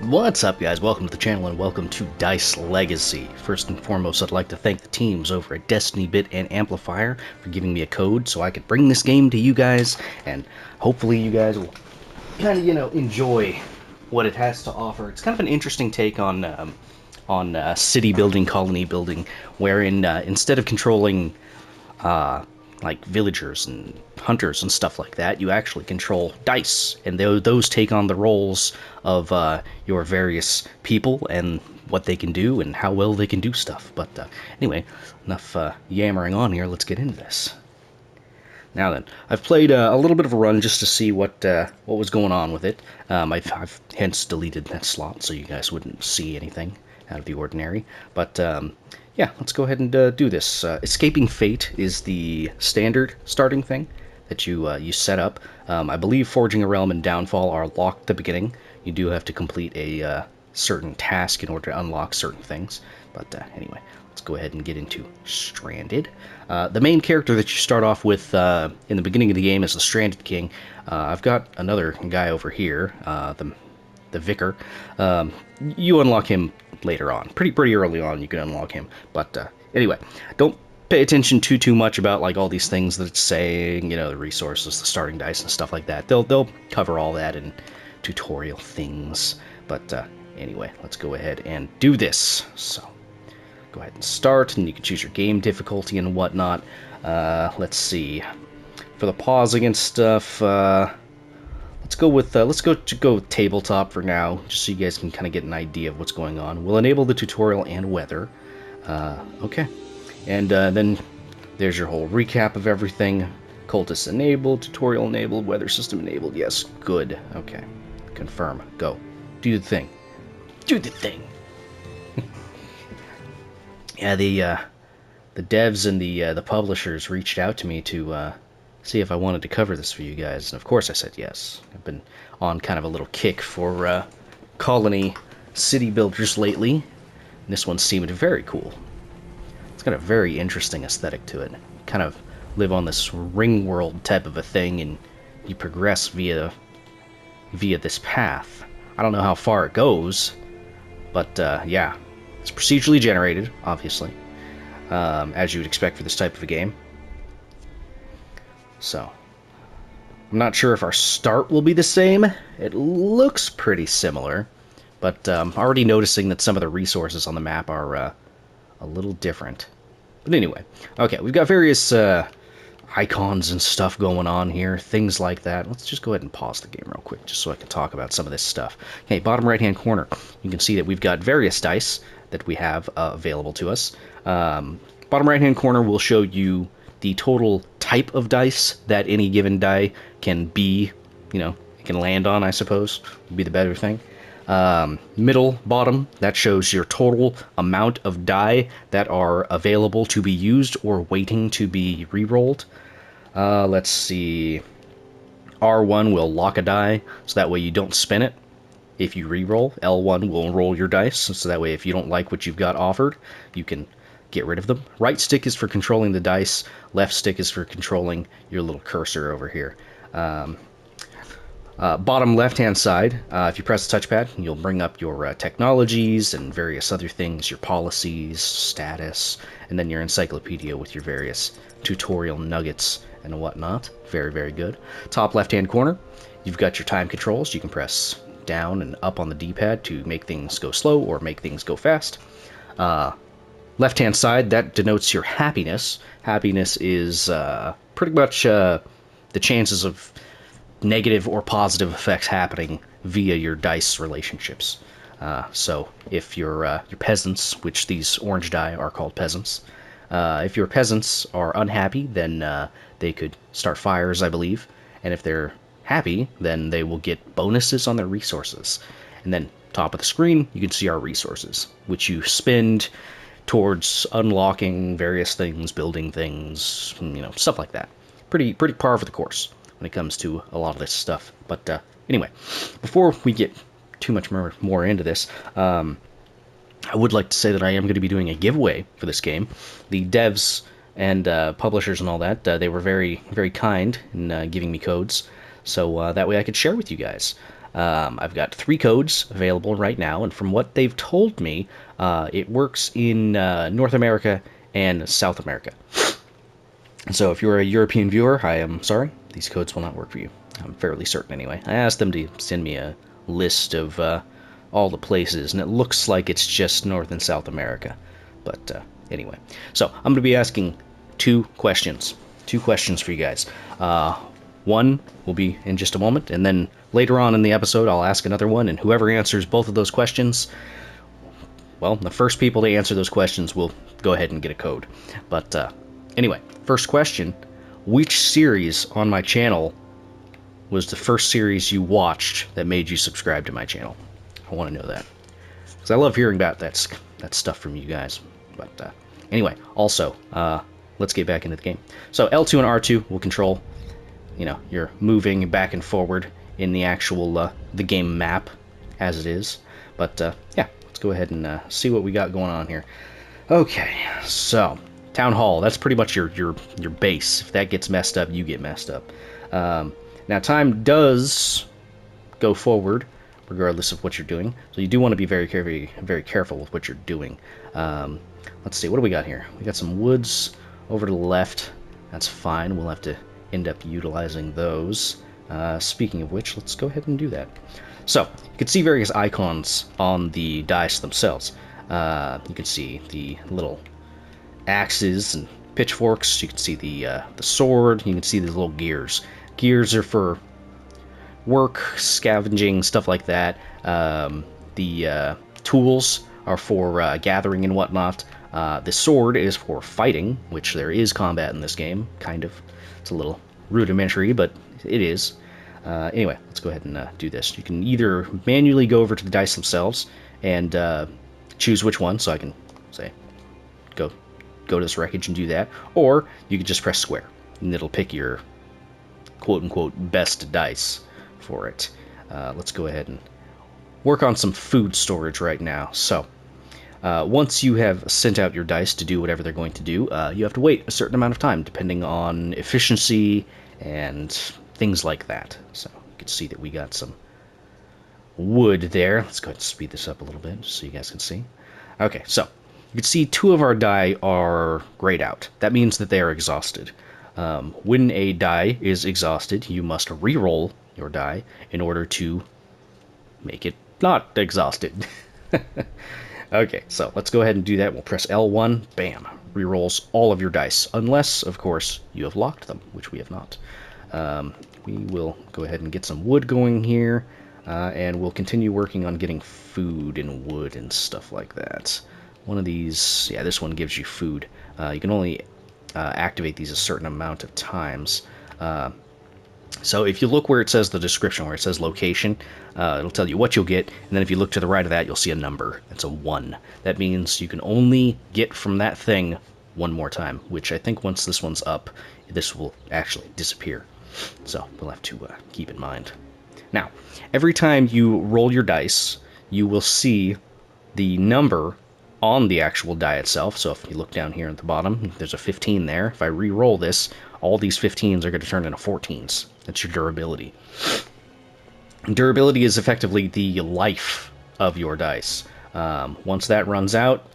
What's up, guys? Welcome to the channel and welcome to Dice Legacy. First and foremost, I'd like to thank the teams over at Destiny Bit and Amplifier for giving me a code so I could bring this game to you guys, and hopefully you guys will kind of, enjoy what it has to offer. It's kind of an interesting take on city building, colony building, wherein instead of controlling like villagers and hunters and stuff like that, you actually control dice, and those take on the roles of your various people and what they can do and how well they can do stuff. But anyway, enough yammering on here. Let's get into this. Now then, I've played a little bit of a run just to see what was going on with it. I've hence deleted that slot so you guys wouldn't see anything out of the ordinary. But yeah, let's go ahead and do this. Escaping Fate is the standard starting thing that you set up. I believe Forging a Realm and Downfall are locked at the beginning. You do have to complete a certain task in order to unlock certain things. But anyway, let's go ahead and get into Stranded. The main character that you start off with in the beginning of the game is the Stranded King. I've got another guy over here, the Vicar. You unlock him later on. Pretty early on you can unlock him. But anyway, don't pay attention too much about like all these things that it's saying, the resources, the starting dice and stuff like that. They'll cover all that in tutorial things. But anyway, let's go ahead and do this. So go ahead and start, and you can choose your game difficulty and whatnot. Let's see. For the pausing and stuff, let's go with tabletop for now, just so you guys can kind of get an idea of what's going on. We'll enable the tutorial and weather. Okay, and then there's your whole recap of everything. Cultist enabled, tutorial enabled, weather system enabled. Yes, good. Okay, confirm. Go. Do the thing. Do the thing. Yeah, the devs and the publishers reached out to me to see if I wanted to cover this for you guys, and of course I said yes. I've been on kind of a little kick for colony city builders lately, and this one seemed very cool. It's got a very interesting aesthetic to it. You kind of live on this ringworld type of a thing, and you progress via this path. I don't know how far it goes, but yeah. It's procedurally generated, obviously, as you would expect for this type of a game. So, I'm not sure if our start will be the same. It looks pretty similar, but I'm already noticing that some of the resources on the map are a little different. But anyway, okay, we've got various icons and stuff going on here, things like that. Let's just go ahead and pause the game real quick, just so I can talk about some of this stuff. Okay, bottom right-hand corner, you can see that we've got various dice that we have available to us. Bottom right-hand corner will show you the total type of dice that any given die can be, it can land on, I suppose, would be the better thing. Middle, bottom, that shows your total amount of die that are available to be used or waiting to be re-rolled. Let's see. R1 will lock a die, so that way you don't spin it if you re-roll. L1 will roll your dice, so that way if you don't like what you've got offered, you can get rid of them. Right stick is for controlling the dice. Left stick is for controlling your little cursor over here. Bottom left-hand side, if you press the touchpad, you'll bring up your technologies and various other things, your policies, status, and then your encyclopedia with your various tutorial nuggets and whatnot. Very, very good. Top left-hand corner, you've got your time controls. You can press down and up on the D-pad to make things go slow or make things go fast. Left-hand side, that denotes your happiness. Happiness is pretty much the chances of negative or positive effects happening via your dice relationships. So if your peasants, which these orange die are called peasants, if your peasants are unhappy, then they could start fires, I believe. And if they're happy, then they will get bonuses on their resources. And then top of the screen, you can see our resources, which you spend towards unlocking various things, building things, stuff like that. Pretty par for the course when it comes to a lot of this stuff. But anyway, before we get too much more into this, I would like to say that I am going to be doing a giveaway for this game. The devs and publishers and all that, they were very, very kind in giving me codes, so that way I could share with you guys. I've got 3 codes available right now, and from what they've told me, it works in North America and South America. So if you're a European viewer, I am sorry, these codes will not work for you. I'm fairly certain anyway. I asked them to send me a list of all the places, and it looks like it's just North and South America. But anyway, so I'm going to be asking 2 questions. 2 questions for you guys. One will be in just a moment, and then later on in the episode I'll ask another one, and whoever answers both of those questions, well, the first people to answer those questions will go ahead and get a code. But anyway, first question, which series on my channel was the first series you watched that made you subscribe to my channel? I want to know that, because I love hearing about that stuff from you guys. But anyway, also, let's get back into the game. So L2 and R2 will control, you know, you're moving back and forward in the actual the game map as it is. But yeah, let's go ahead and see what we got going on here. Okay, so Town Hall, that's pretty much your base. If that gets messed up, you get messed up. Now time does go forward regardless of what you're doing, so you do want to be very careful with what you're doing. Let's see, what do we got here? We got some woods over to the left. That's fine, we'll have to end up utilizing those. Speaking of which, let's go ahead and do that. So you can see various icons on the dice themselves. You can see the little axes and pitchforks. You can see the sword. You can see these little gears. Gears are for work, scavenging, stuff like that. The tools are for gathering and whatnot. The sword is for fighting, which there is combat in this game, kind of. It's a little rudimentary, but it is. Anyway, let's go ahead and do this. You can either manually go over to the dice themselves and choose which one, so I can say go to this wreckage and do that, or you can just press square and it'll pick your quote-unquote best dice for it. Let's go ahead and work on some food storage right now. So once you have sent out your dice to do whatever they're going to do, you have to wait a certain amount of time depending on efficiency and things like that. So you can see that we got some wood there. Let's go ahead and speed this up a little bit just so you guys can see. Okay, so you can see 2 of our die are grayed out. That means that they are exhausted. When a die is exhausted, you must re-roll your die in order to make it not exhausted. Okay, so let's go ahead and do that. We'll press L1, bam, re-rolls all of your dice, unless, of course, you have locked them, which we have not. We will go ahead and get some wood going here, and we'll continue working on getting food and wood and stuff like that. One of these, yeah, this one gives you food. You can only activate these a certain amount of times. So if you look where it says the description, where it says location, it'll tell you what you'll get, and then if you look to the right of that, you'll see a number. It's a 1. That means you can only get from that thing 1 more time, which I think once this one's up, this will actually disappear. So we'll have to keep in mind. Now, every time you roll your dice, you will see the number on the actual die itself. So if you look down here at the bottom, there's a 15 there. If I re-roll this, all these 15s are going to turn into 14s. That's your durability. Durability is effectively the life of your dice. Once that runs out,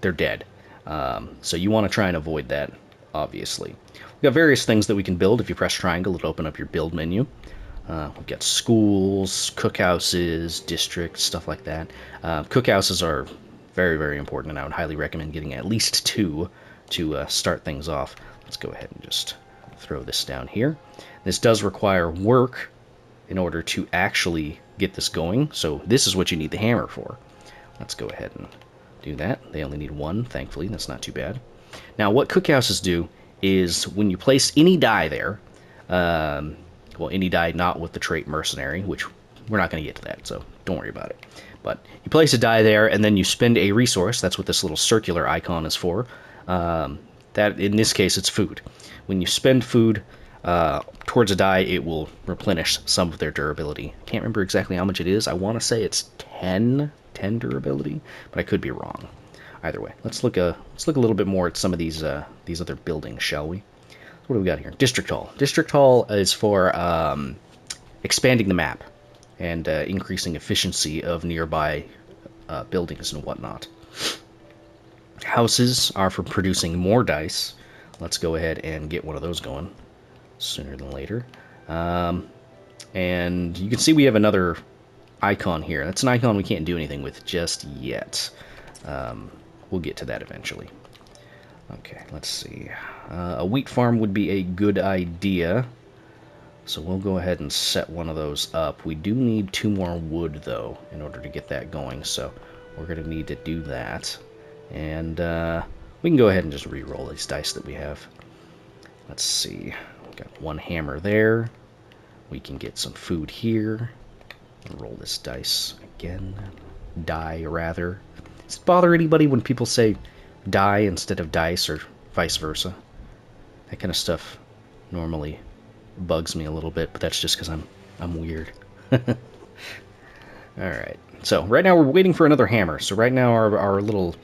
they're dead. So you want to try and avoid that, obviously. We've got various things that we can build. If you press triangle, it'll open up your build menu. We've got schools, cookhouses, districts, stuff like that. Cookhouses are very important, and I would highly recommend getting at least 2 to start things off. Let's go ahead and just throw this down here. This does require work in order to actually get this going, so this is what you need the hammer for. Let's go ahead and do that. They only need 1, thankfully. That's not too bad. Now, what cookhouses do is when you place any die there, well, any die not with the trait mercenary, which we're not going to get to that, so don't worry about it. But you place a die there, and then you spend a resource. That's what this little circular icon is for. That, in this case, it's food. When you spend food towards a die, it will replenish some of their durability. Can't remember exactly how much it is. I want to say it's 10 durability, but I could be wrong. Either way, let's look a little bit more at some of these other buildings, shall we? What do we got here? District Hall. District Hall is for expanding the map. and increasing efficiency of nearby buildings and whatnot. Houses are for producing more dice. Let's go ahead and get one of those going sooner than later. And you can see we have another icon here. That's an icon we can't do anything with just yet. We'll get to that eventually. Okay, let's see. A wheat farm would be a good idea. So we'll go ahead and set one of those up. We do need 2 more wood, though, in order to get that going. So we're going to need to do that. And we can go ahead and just re-roll these dice that we have. Let's see. We've got 1 hammer there. We can get some food here. Roll this dice again. Die, rather. Does it bother anybody when people say die instead of dice, or vice versa? That kind of stuff normally bugs me a little bit, but that's just because I'm weird. Alright, so right now we're waiting for another hammer. So right now our little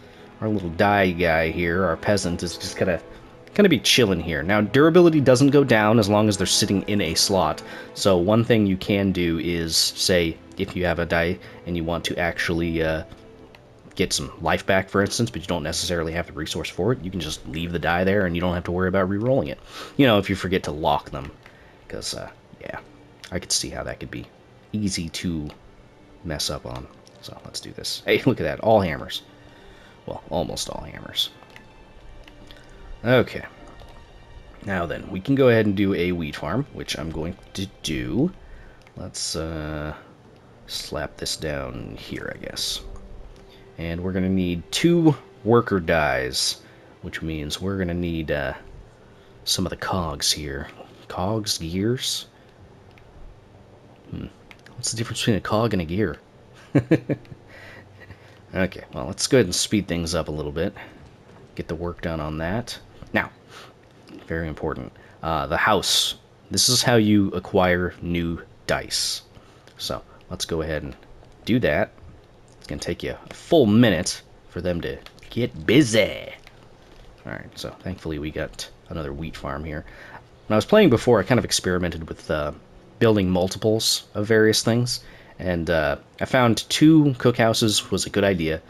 die guy here, our peasant, is just gonna be chilling here. Now, durability doesn't go down as long as they're sitting in a slot. So one thing you can do is, say, if you have a die and you want to actually get some life back, for instance, but you don't necessarily have the resource for it, you can just leave the die there and you don't have to worry about re-rolling it. You know, if you forget to lock them. Because, yeah, I could see how that could be easy to mess up on. So let's do this. Hey, look at that. All hammers. Well, almost all hammers. Okay. Now then, we can go ahead and do a wheat farm, which I'm going to do. Let's slap this down here, I guess. And we're going to need 2 worker dies, which means we're going to need some of the cogs here. Cogs? Gears? What's the difference between a cog and a gear? Okay, well, let's go ahead and speed things up a little bit. Get the work done on that. Now, very important, the house. This is how you acquire new dice. So, let's go ahead and do that. It's going to take you a full minute for them to get busy. Alright, so thankfully we got another wheat farm here. When I was playing before, I kind of experimented with building multiples of various things. And I found 2 cookhouses was a good idea,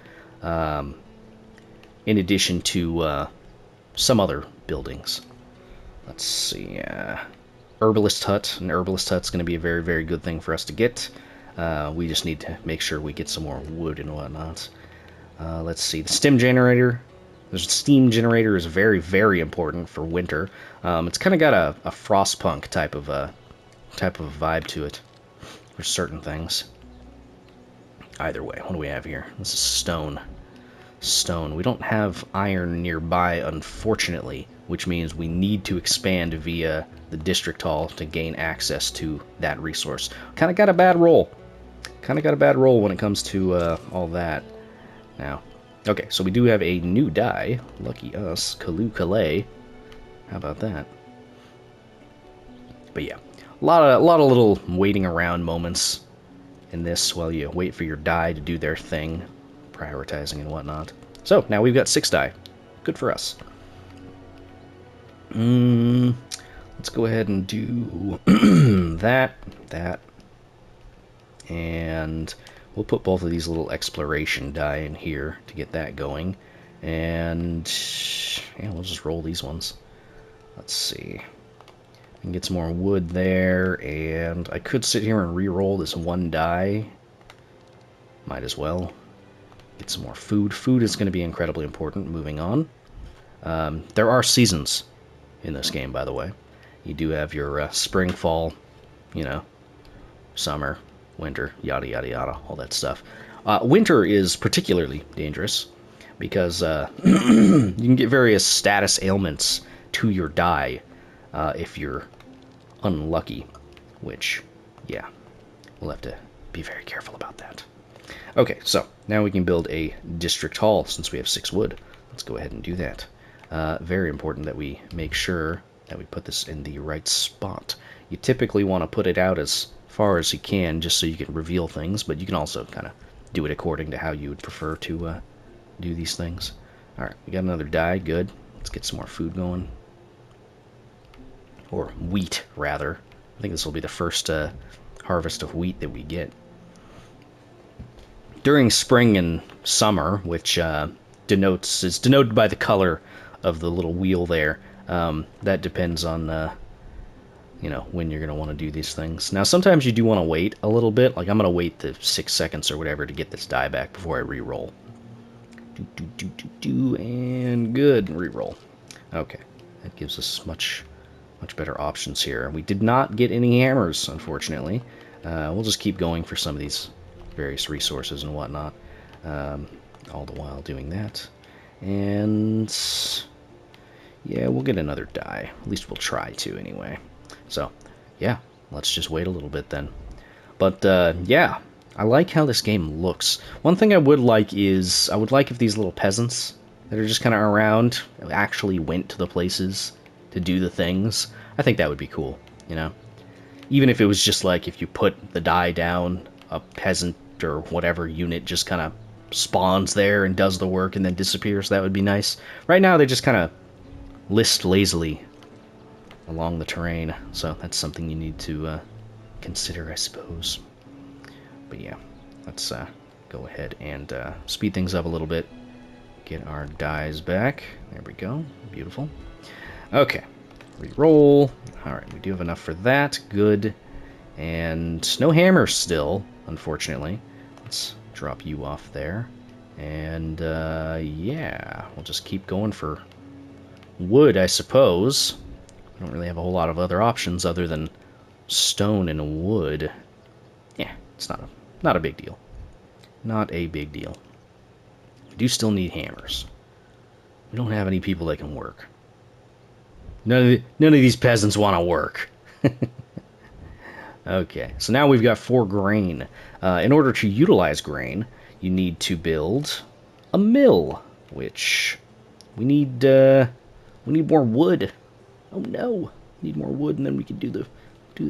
in addition to some other buildings. Let's see, herbalist hut. An herbalist hut's going to be a very, very good thing for us to get. We just need to make sure we get some more wood and whatnot. Let's see, the steam generator. The steam generator is very, very important for winter. It's kind of got a frostpunk type of vibe to it for certain things. Either way, what do we have here? This is stone. Stone. We don't have iron nearby, unfortunately, which means we need to expand via the district hall to gain access to that resource. Kind of got a bad roll. Kind of got a bad roll when it comes to all that. Now, okay, so we do have a new die. Lucky us. Kalu Kalay. How about that? But yeah, a lot of little waiting around moments in this while you wait for your die to do their thing, prioritizing and whatnot. So now we've got 6 die. Good for us. Let's go ahead and do that, and we'll put both of these little exploration die in here to get that going. And yeah, we'll just roll these ones. Let's see. And get some more wood there, and I could sit here and re-roll this 1 die. Might as well. Get some more food. Food is going to be incredibly important. Moving on. There are seasons in this game, by the way. You do have your spring, fall, you know, summer, winter, yada, yada, yada, all that stuff. Winter is particularly dangerous because you can get various status ailments to your die if you're unlucky, which, yeah, we'll have to be very careful about that. Okay, so now we can build a district hall since we have 6 wood. Let's go ahead and do that. Very important that we make sure that we put this in the right spot. You typically want to put it out as far as you can just so you can reveal things, but you can also kind of do it according to how you would prefer to do these things. Alright, we got another die, good. Let's get some more food going. Or wheat, rather. I think this will be the first harvest of wheat that we get. During spring and summer, which is denoted by the color of the little wheel there, that depends on when you're going to want to do these things. Now, sometimes you do want to wait a little bit. Like, I'm going to wait the 6 seconds or whatever to get this die back before I re-roll. And good. Re-roll. Okay. That gives us much better options here. We did not get any hammers, unfortunately. We'll just keep going for some of these various resources and whatnot. All the while doing that. And yeah, we'll get another die. At least we'll try to anyway. So, yeah, let's just wait a little bit then. But, yeah, I like how this game looks. One thing I would like is, I would like if these little peasants that are just kind of around actually went to the places to do the things. I think that would be cool, you know? Even if it was just like, if you put the die down, a peasant or whatever unit just kind of spawns there and does the work and then disappears, that would be nice. Right now, they just kind of list lazily along the terrain, so that's something you need to consider, I suppose. But yeah, let's go ahead and speed things up a little bit. Get our dies back. There we go. Beautiful. Okay. Reroll. Alright, we do have enough for that. Good. And no hammers still, unfortunately. Let's drop you off there. And, yeah, we'll just keep going for wood, I suppose. I don't really have a whole lot of other options other than stone and wood. Yeah, it's not a big deal. Not a big deal. We do still need hammers. We don't have any people that can work. None of these peasants want to work. Okay, so now we've got 4 grain. In order to utilize grain, you need to build a mill, which we need more wood. Oh no, we need more wood, and then we can do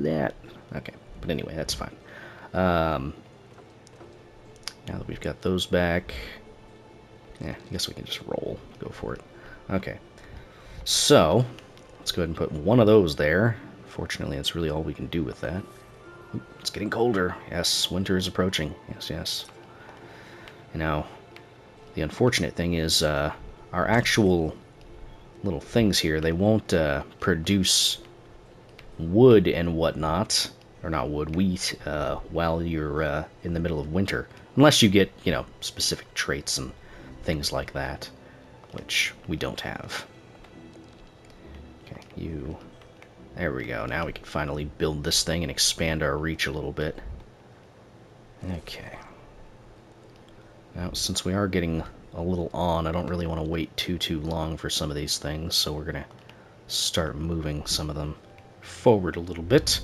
that. Okay, but anyway, that's fine. Now that we've got those back, yeah, I guess we can just roll. Go for it. Okay, so let's go ahead and put one of those there. Fortunately, that's really all we can do with that. Ooh, it's getting colder. Yes, winter is approaching. Yes, yes. You know, the unfortunate thing is our actual little things here, they won't produce wood and whatnot, or not wood, wheat, while you're in the middle of winter. Unless you get, specific traits and things like that, which we don't have. Okay, you... There we go. Now we can finally build this thing and expand our reach a little bit. Okay. Now, since we are getting a little on, I don't really want to wait too long for some of these things, so we're going to start moving some of them forward a little bit,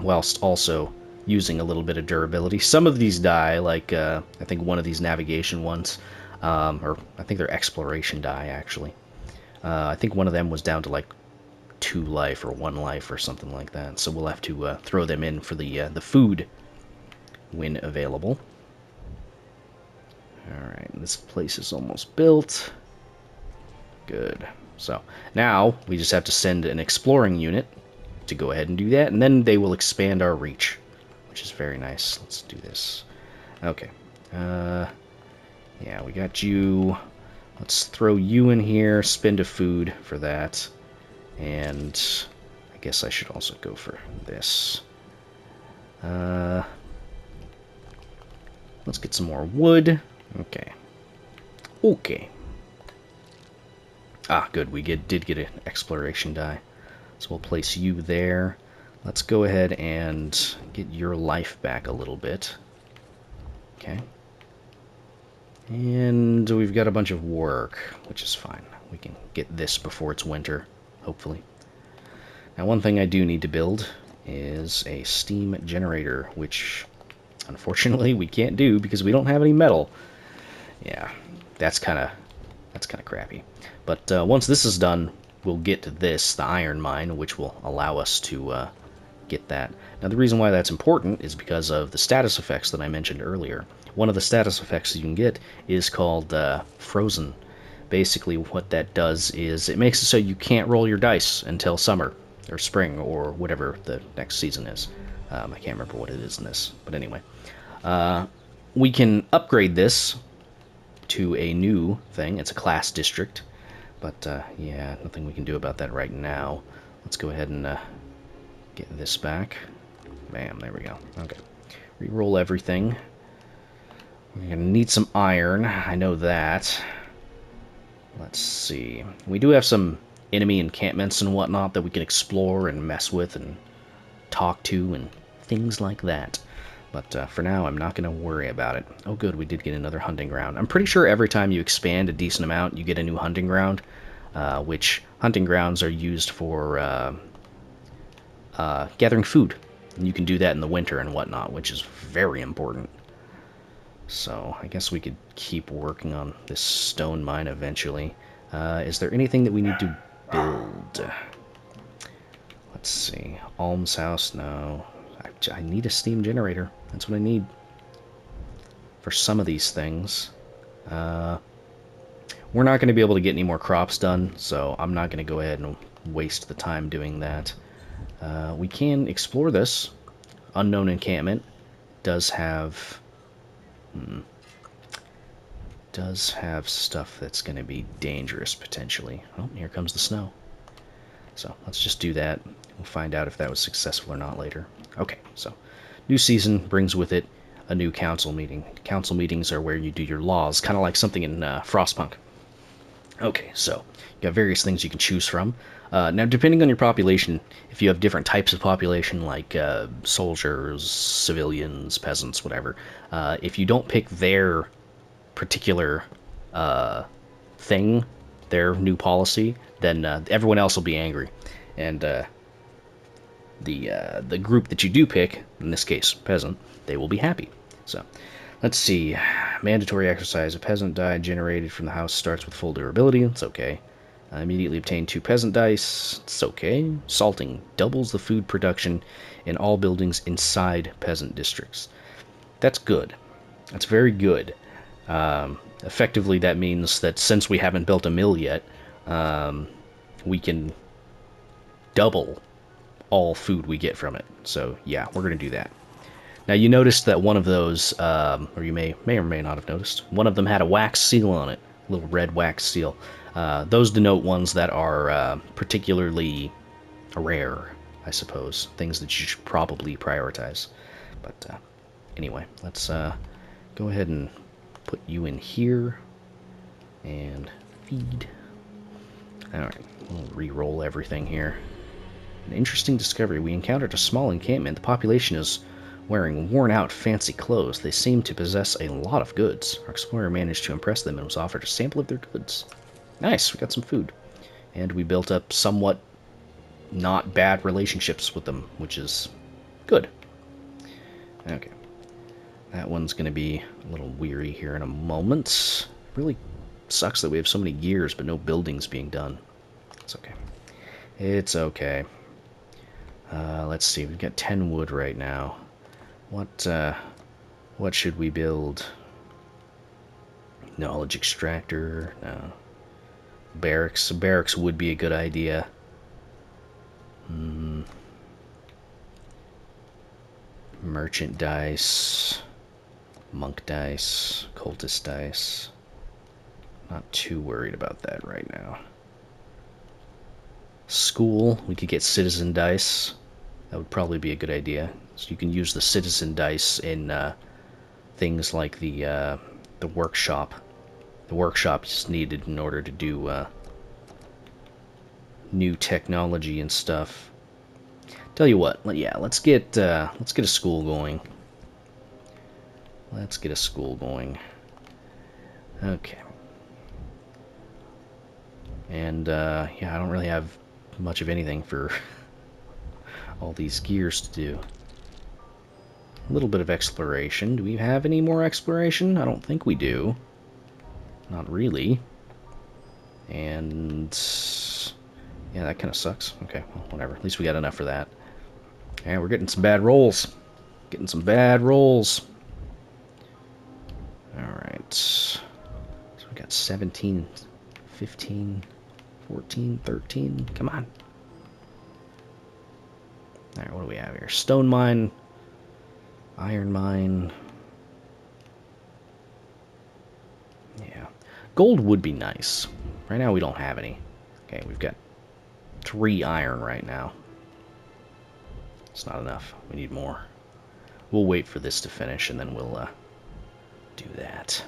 whilst also using a little bit of durability. Some of these die, like I think one of these navigation ones, or I think they're exploration die, actually. I think one of them was down to like 2 life or 1 life or something like that, so we'll have to throw them in for the food when available. Alright, this place is almost built. Good. So, now we just have to send an exploring unit to go ahead and do that, and then they will expand our reach, which is very nice. Let's do this. Okay. Yeah, we got you. Let's throw you in here, spend a food for that. And I guess I should also go for this. Let's get some more wood. Okay. Okay. Ah, good. We did get an exploration die. So we'll place you there. Let's go ahead and get your life back a little bit. Okay. And we've got a bunch of work, which is fine. We can get this before it's winter, hopefully. Now, one thing I do need to build is a steam generator, which unfortunately we can't do because we don't have any metal. Yeah, that's kind of crappy. But once this is done, we'll get to this, the iron mine, which will allow us to get that. Now, the reason why that's important is because of the status effects that I mentioned earlier. One of the status effects that you can get is called frozen. Basically, what that does is it makes it so you can't roll your dice until summer or spring or whatever the next season is. I can't remember what it is in this, but anyway. We can upgrade this to a new thing. It's a class district, but yeah, nothing we can do about that right now. Let's go ahead and get this back. Bam, there we go. Okay. Reroll everything. We're going to need some iron. I know that. Let's see. We do have some enemy encampments and whatnot that we can explore and mess with and talk to and things like that. But for now, I'm not going to worry about it. Oh, good, we did get another hunting ground. I'm pretty sure every time you expand a decent amount, you get a new hunting ground, which hunting grounds are used for gathering food. And you can do that in the winter and whatnot, which is very important. So I guess we could keep working on this stone mine eventually. Is there anything that we need to build? Let's see. Almshouse, no. I need a steam generator. That's what I need for some of these things. We're not going to be able to get any more crops done, so I'm not going to go ahead and waste the time doing that. We can explore this. Unknown encampment does have stuff that's going to be dangerous potentially. Oh, here comes the snow. So let's just do that. We'll find out if that was successful or not later. Okay, so new season brings with it a new council meeting. Council meetings are where you do your laws, kind of like something in Frostpunk. Okay, so you got various things you can choose from. Now, depending on your population, if you have different types of population, like soldiers, civilians, peasants, whatever, if you don't pick their particular thing, their new policy, then everyone else will be angry. And the group that you do pick, in this case, peasant, they will be happy. So, let's see. Mandatory exercise. A peasant die generated from the house starts with full durability. It's okay. Immediately obtain 2 peasant dice. It's okay. Salting. Doubles the food production in all buildings inside peasant districts. That's good. That's very good. Effectively, that means that since we haven't built a mill yet, we can double all food we get from it. So, yeah, we're going to do that. Now, you noticed that one of those, or you may or may not have noticed, one of them had a wax seal on it, a little red wax seal. Those denote ones that are particularly rare, I suppose, things that you should probably prioritize. But anyway, let's go ahead and put you in here and feed. Alright, we'll re-roll everything here. An interesting discovery. We encountered a small encampment. The population is wearing worn-out, fancy clothes. They seem to possess a lot of goods. Our explorer managed to impress them and was offered a sample of their goods. Nice, we got some food. And we built up somewhat not bad relationships with them, which is good. Okay. That one's going to be a little weary here in a moment. Really sucks that we have so many gears, but no buildings being done. It's okay. It's okay. Let's see, we've got 10 wood right now. What should we build? Knowledge extractor? No. Barracks. Barracks would be a good idea. Merchant dice. Monk dice. Cultist dice. Not too worried about that right now. School. We could get citizen dice. That would probably be a good idea. So you can use the citizen dice in things like the workshop. The workshop is needed in order to do new technology and stuff. Tell you what, let's get a school going. Let's get a school going. Okay. And yeah, I don't really have much of anything for all these gears to do. A little bit of exploration. Do we have any more exploration? I don't think we do. Not really. And yeah, that kind of sucks. Okay, well, whatever. At least we got enough for that. Yeah, we're getting some bad rolls. Getting some bad rolls. Alright. So we got 17, 15, 14, 13. Come on. Alright, what do we have here? Stone mine, iron mine. Yeah. Gold would be nice. Right now we don't have any. Okay, we've got 3 iron right now. It's not enough. We need more. We'll wait for this to finish, and then we'll do that.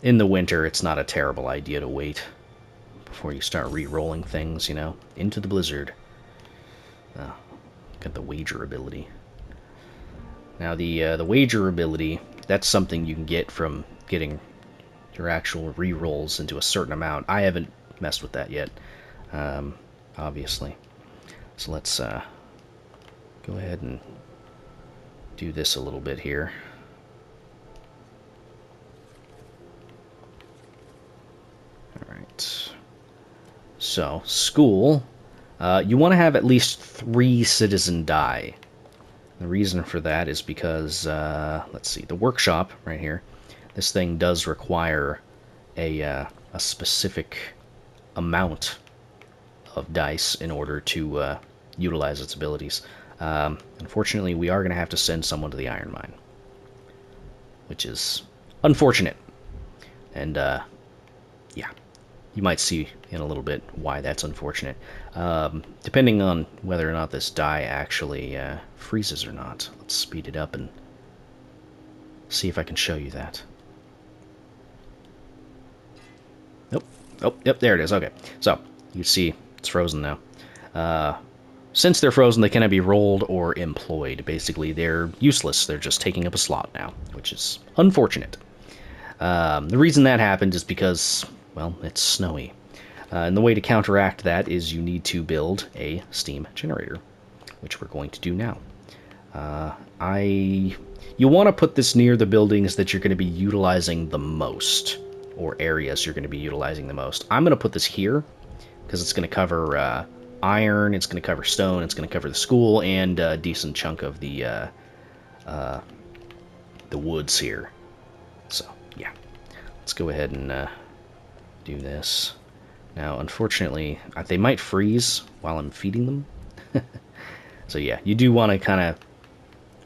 In the winter, it's not a terrible idea to wait before you start re-rolling things, you know, into the blizzard. Got the wager ability. Now, the wager ability, that's something you can get from getting your actual re-rolls into a certain amount. I haven't messed with that yet, obviously. So let's go ahead and do this a little bit here. Alright. So, school. You want to have at least 3 citizen die. The reason for that is because, let's see, the workshop right here, this thing does require a specific amount of dice in order to utilize its abilities. Unfortunately, we are going to have to send someone to the iron mine, which is unfortunate. And, yeah, you might see in a little bit why that's unfortunate. Depending on whether or not this die actually freezes or not. Let's speed it up and see if I can show you that. Nope. Oh, yep, there it is. Okay. So, you see it's frozen now. Since they're frozen, they cannot be rolled or employed. Basically, they're useless. They're just taking up a slot now, which is unfortunate. The reason that happened is because, well, it's snowy. And the way to counteract that is you need to build a steam generator, which we're going to do now. You want to put this near the buildings that you're going to be utilizing the most, or areas you're going to be utilizing the most. I'm going to put this here, because it's going to cover iron, it's going to cover stone, it's going to cover the school, and a decent chunk of the woods here. So, yeah. Let's go ahead and do this. Now, unfortunately, they might freeze while I'm feeding them. So yeah, you do want to kind of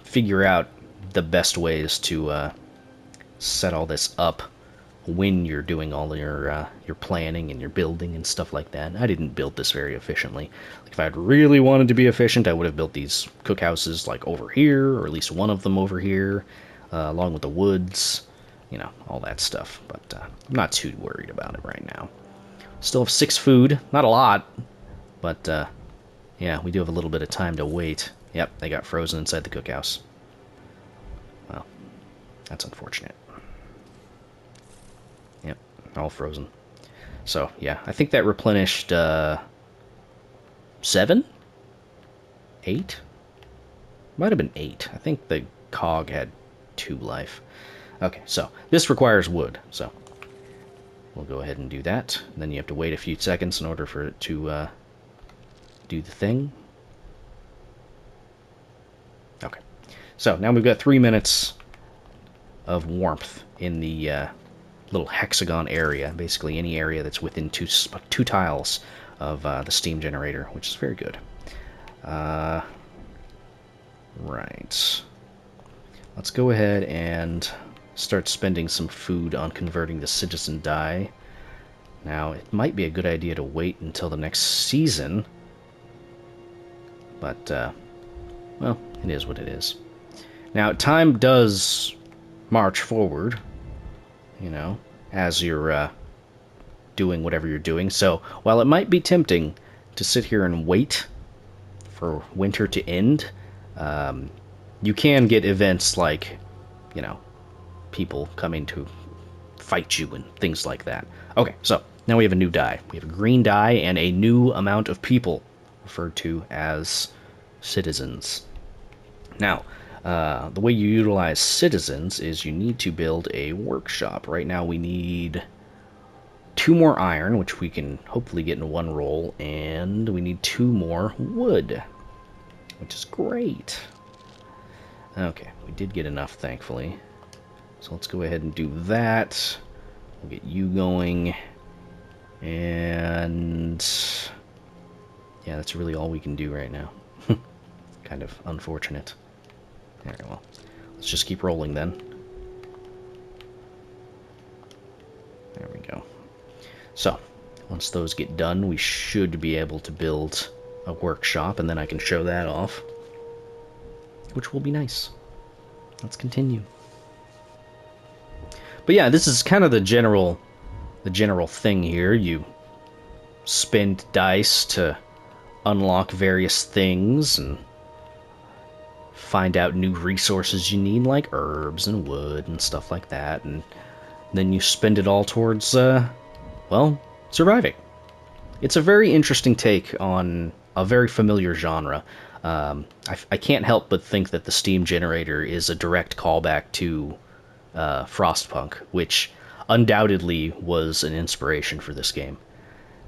figure out the best ways to set all this up when you're doing all your planning and your building and stuff like that. I didn't build this very efficiently. Like, if I'd really wanted to be efficient, I would have built these cookhouses like over here, or at least one of them over here, along with the woods, you know, all that stuff. But I'm not too worried about it right now. Still have 6 food, not a lot, but yeah, we do have a little bit of time to wait. Yep, they got frozen inside the cookhouse. Well, that's unfortunate. Yep, all frozen. So, yeah, I think that replenished 7? 8? Might have been 8. I think the cog had 2 life. Okay, so this requires wood, so we'll go ahead and do that. And then you have to wait a few seconds in order for it to do the thing. Okay. So now we've got 3 minutes of warmth in the little hexagon area. Basically any area that's within two tiles of the steam generator, which is very good. Right. Let's go ahead and start spending some food on converting the citizen die. Now, it might be a good idea to wait until the next season, but, well, it is what it is. Now, time does march forward, you know, as you're doing whatever you're doing, so while it might be tempting to sit here and wait for winter to end, you can get events like, you know, people coming to fight you and things like that. Okay, so now we have a new die. We have a green die and a new amount of people, referred to as citizens. Now, the way you utilize citizens is you need to build a workshop. Right now we need 2 more iron, which we can hopefully get in one roll, and we need 2 more wood, which is great. Okay, we did get enough, thankfully. So let's go ahead and do that. We'll get you going. And Yeah, that's really all we can do right now. Kind of unfortunate. Alright, well, let's just keep rolling then. There we go. So, once those get done, we should be able to build a workshop, and then I can show that off, which will be nice. Let's continue. But yeah, this is kind of the general thing here. You spend dice to unlock various things and find out new resources you need, like herbs and wood and stuff like that, and then you spend it all towards, well, surviving. It's a very interesting take on a very familiar genre. I can't help but think that the Steam generator is a direct callback to Frostpunk, which undoubtedly was an inspiration for this game,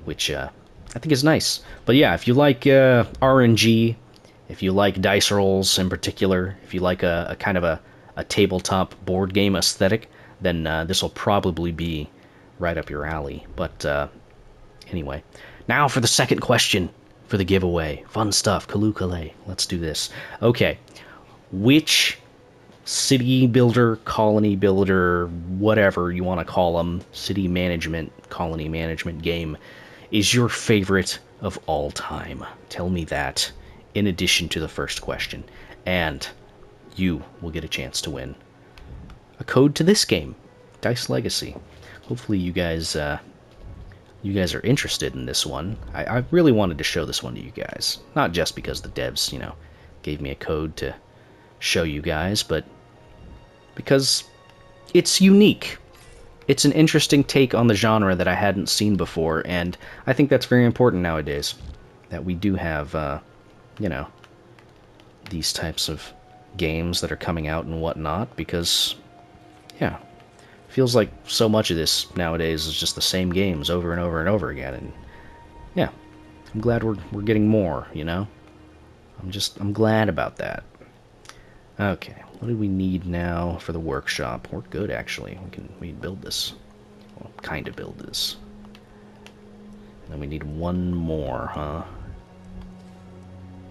which I think is nice. But yeah, if you like RNG, if you like dice rolls in particular, if you like a kind of a tabletop board game aesthetic, then this will probably be right up your alley. But anyway, now for the second question for the giveaway. Fun stuff, Kalukale. Let's do this. Okay, which city builder, colony builder, whatever you want to call them, city management, colony management game is your favorite of all time? Tell me that, in addition to the first question, and you will get a chance to win a code to this game, Dice Legacy. Hopefully you guys are interested in this one. I really wanted to show this one to you guys, not just because the devs, you know, gave me a code to show you guys, but because it's unique. It's an interesting take on the genre that I hadn't seen before, and I think that's very important nowadays, that we do have, you know, these types of games that are coming out and whatnot, because, yeah, feels like so much of this nowadays is just the same games over and over and over again, and yeah, I'm glad we're getting more, you know? I'm glad about that. Okay, what do we need now for the workshop? We're good, actually. We can build this. Well, kind of build this. And then we need one more, huh?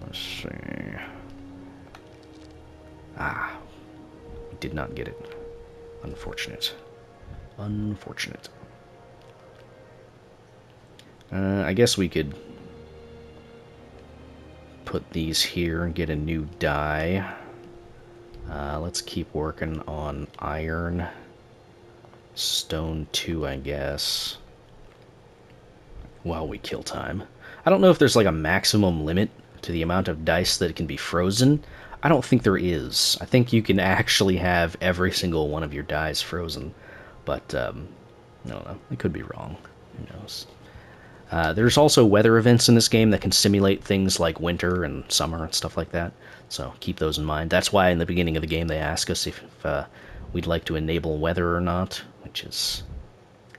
Let's see. Ah, we did not get it. Unfortunate. Unfortunate. I guess we could put these here and get a new die. Let's keep working on iron. Stone 2, I guess. While we kill time. I don't know if there's like a maximum limit to the amount of dice that can be frozen. I don't think there is. I think you can actually have every single one of your dies frozen. But, I don't know. I could be wrong. Who knows? There's also weather events in this game that can simulate things like winter and summer and stuff like that. So keep those in mind. That's why in the beginning of the game they ask us if we'd like to enable weather or not, which is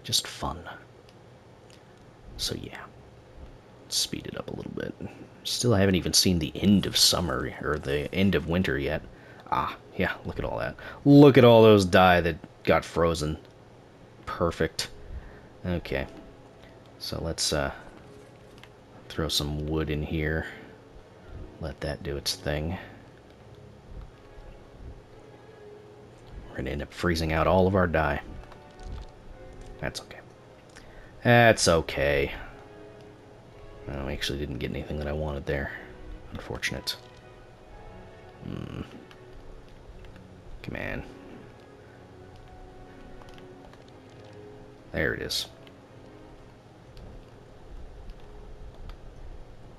just fun. So yeah, let's speed it up a little bit. Still haven't even seen the end of summer or the end of winter yet. Ah, yeah, look at all that. Look at all those die that got frozen. Perfect. Okay. So let's throw some wood in here. Let that do its thing. We're going to end up freezing out all of our die. That's okay. That's okay. No, I actually didn't get anything that I wanted there. Unfortunate. Come on. There it is.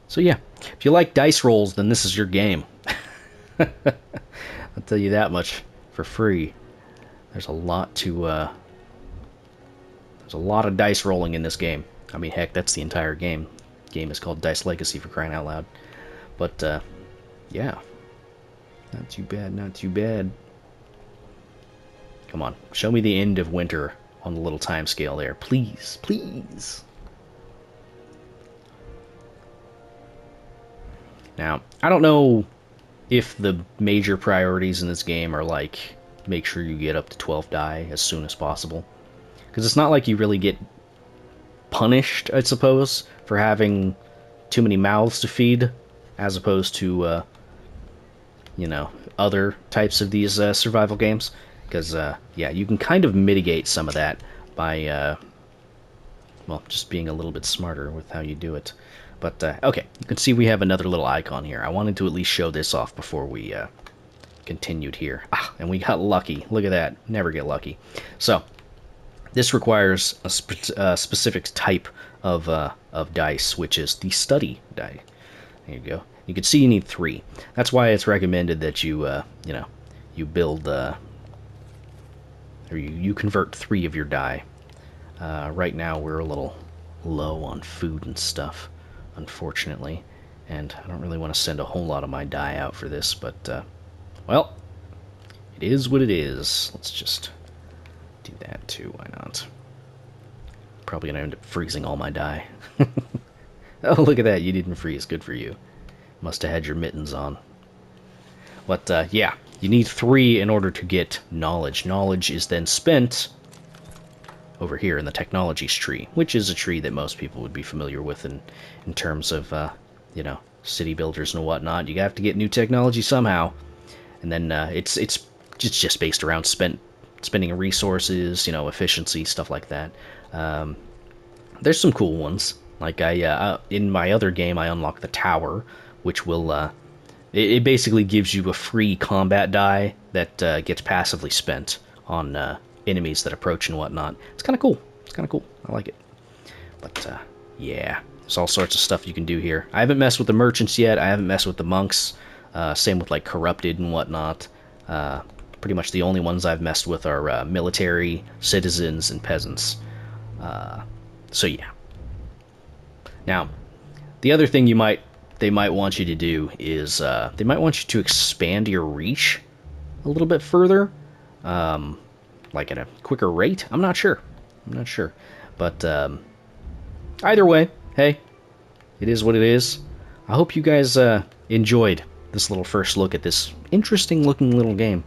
So yeah, if you like dice rolls, then this is your game. I'll tell you that much for free. There's a lot to, there's a lot of dice rolling in this game. I mean, heck, that's the entire game. The game is called Dice Legacy, for crying out loud. But, yeah. Not too bad, not too bad. Come on, show me the end of winter on the little time scale there. Please, please. Now, I don't know if the major priorities in this game are like, make sure you get up to 12 die as soon as possible. Because it's not like you really get punished, I suppose, for having too many mouths to feed, as opposed to you know, other types of these survival games. Because yeah, you can kind of mitigate some of that by well, just being a little bit smarter with how you do it. But okay, you can see we have another little icon here. I wanted to at least show this off before we continued here. Ah, and we got lucky. Look at that. Never get lucky. So this requires a specific type of dice, which is the study die. There you go. You can see you need 3. That's why it's recommended that you, you know, you build, or you convert 3 of your die. Right now we're a little low on food and stuff, unfortunately, and I don't really want to send a whole lot of my die out for this, but, well, it is what it is. Let's just do that too, why not? Probably gonna end up freezing all my die. Oh, look at that, you didn't freeze, good for you. Must have had your mittens on. But, yeah, you need 3 in order to get knowledge. Knowledge is then spent over here in the technologies tree, which is a tree that most people would be familiar with in terms of, you know, city builders and whatnot. You have to get new technology somehow. And then it's just based around spending resources, you know, efficiency, stuff like that. There's some cool ones. Like in my other game, I unlocked the tower, which will it basically gives you a free combat die that gets passively spent on enemies that approach and whatnot. It's kind of cool. It's kind of cool. I like it. But yeah, there's all sorts of stuff you can do here. I haven't messed with the merchants yet. I haven't messed with the monks. Same with like corrupted and whatnot. Pretty much the only ones I've messed with are military, citizens, and peasants. So yeah. Now, the other thing they might want you to do is they might want you to expand your reach a little bit further, like at a quicker rate. I'm not sure. But either way, hey, it is what it is. I hope you guys enjoyed this little first look at this interesting looking little game.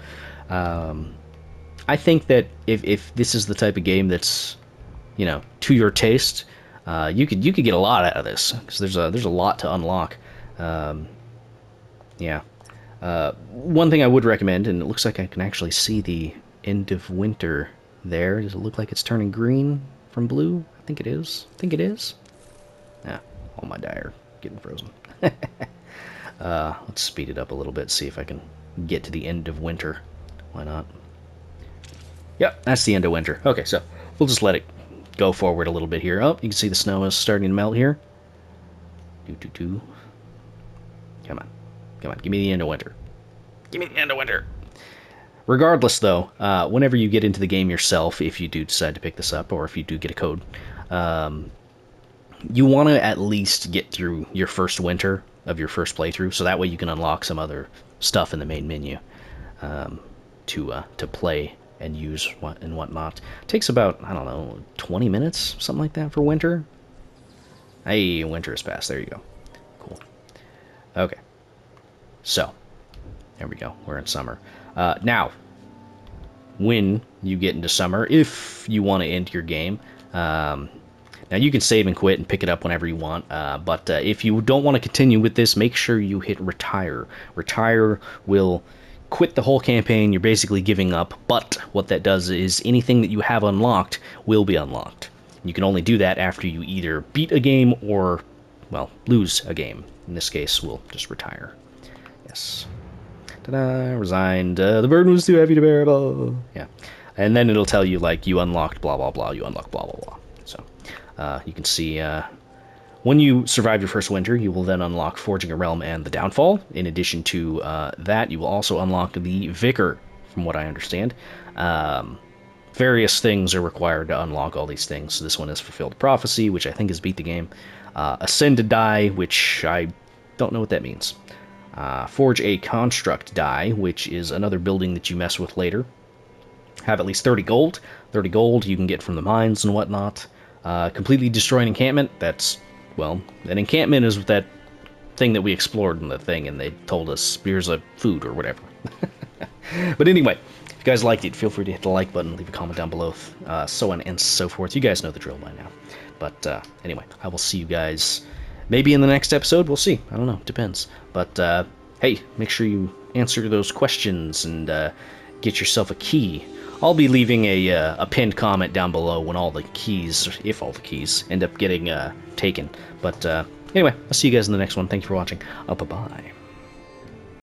I think that if this is the type of game that's, you know, to your taste, you could get a lot out of this, because there's a lot to unlock. Yeah. One thing I would recommend, and it looks like I can actually see the end of winter there. Does it look like it's turning green from blue? I think it is. Yeah, all my die are getting frozen. Let's speed it up a little bit, see if I can get to the end of winter. Why not? Yep, that's the end of winter. Okay, so we'll just let it go forward a little bit here. Oh, you can see the snow is starting to melt here. Come on, give me the end of winter. Regardless, though, whenever you get into the game yourself, if you do decide to pick this up, or if you do get a code, you want to at least get through your first winter of your first playthrough, so that way you can unlock some other stuff in the main menu to play and use and whatnot. It takes about, I don't know, 20 minutes, something like that for winter. Hey, winter is past. There you go. Cool. Okay. So, there we go. We're in summer. Now, when you get into summer, if you want to end your game, now you can save and quit and pick it up whenever you want, but if you don't want to continue with this, make sure you hit retire. Retire will quit the whole campaign. You're basically giving up, but what that does is anything that you have unlocked will be unlocked. You can only do that after you either beat a game or, well, lose a game. In this case, we'll just retire. Yes. Ta-da, resigned. The burden was too heavy to bear. Yeah. And then it'll tell you, like, you unlocked blah, blah, blah, you unlocked blah, blah, blah. So, you can see, when you survive your first winter, you will then unlock Forging a Realm and the Downfall. In addition to that, you will also unlock the Vicar, from what I understand. Various things are required to unlock all these things. So this one is Fulfilled Prophecy, which I think is beat the game. Ascended Die, which I don't know what that means. Forge a Construct Die, which is another building that you mess with later. Have at least 30 gold. 30 gold you can get from the mines and whatnot. Completely destroy an encampment. That's, well, an encampment is that thing that we explored in the thing, and they told us here's a food or whatever. But anyway, if you guys liked it, feel free to hit the like button, leave a comment down below, so on and so forth. You guys know the drill by now. But anyway, I will see you guys maybe in the next episode, we'll see. I don't know, depends. But hey, make sure you answer those questions and get yourself a key. I'll be leaving a pinned comment down below when all the keys, if all the keys, end up getting taken. But anyway, I'll see you guys in the next one. Thank you for watching. Bye-bye.